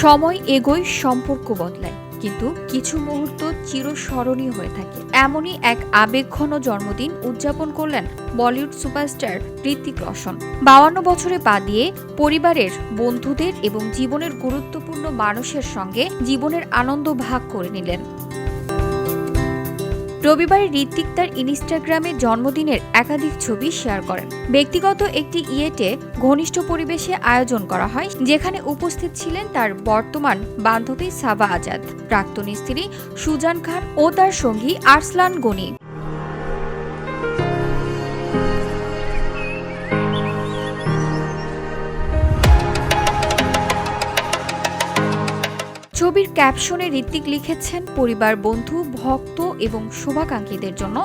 সময় এগোয়, সম্পর্ক বদলায়, কিন্তু কিছু মুহূর্ত চিরস্মরণীয় হয়ে থাকে। এমনই এক আবেগঘন জন্মদিন উদযাপন করলেন বলিউড সুপারস্টার হৃতিক রোশন। 52 বছরে পা দিয়ে পরিবারের, বন্ধুদের এবং জীবনের গুরুত্বপূর্ণ মানুষের সঙ্গে জীবনের আনন্দ ভাগ করে নিলেন। রবিবার হৃতিক তার ইনস্টাগ্রামে জন্মদিনের একাধিক ছবি শেয়ার করেন। ব্যক্তিগত একটি ইয়েটে ঘনিষ্ঠ পরিবেশে আয়োজন করা হয়, যেখানে উপস্থিত ছিলেন তার বর্তমান বান্ধবী সাবা আজাদ, প্রাক্তন স্ত্রী সুজান খান ও তার সঙ্গী আরসলান গনি। ছবির ক্যাপশনে হৃতিক লিখেছেন, পরিবার, বন্ধু, ভক্ত এবং শুভাকাঙ্ক্ষীদের জন্য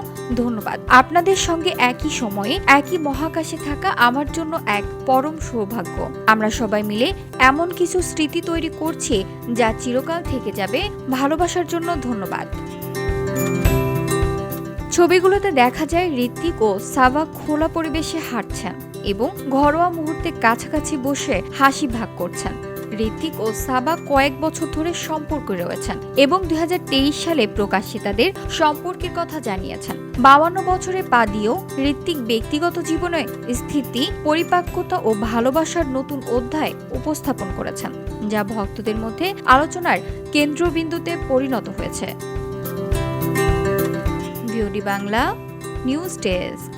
ধন্যবাদ। আপনাদের সঙ্গে একই সময়ে একই মহাকাশে থাকা আমার জন্য এক পরম সৌভাগ্য। আমরা সবাই মিলে এমন কিছু স্মৃতি তৈরি করছি যা চিরকাল থেকে যাবে। ভালোবাসার জন্য ধন্যবাদ। ছবিগুলোতে দেখা যায় হৃতিক ও সাবা খোলা পরিবেশে হাঁটছেন এবং ঘরোয়া মুহূর্তে কাছাকাছি বসে হাসি ভাগ করছেন। হৃতিক ও সাবা কয়েক বছর ধরে সম্পর্কে রয়েছেন এবং 2023 সালে প্রকাশ্যে তাদের সম্পর্কের কথা জানিয়েছেন। 52 বছরে পা দিয়েও হৃতিক ব্যক্তিগত জীবনে স্থিতি, পরিপাক্বতা ও ভালোবাসার নতুন অধ্যায় উপস্থাপন করেছেন, যা ভক্তদের মধ্যে আলোচনার কেন্দ্রবিন্দুতে পরিণত হয়েছে। Beauty Bangla news desk.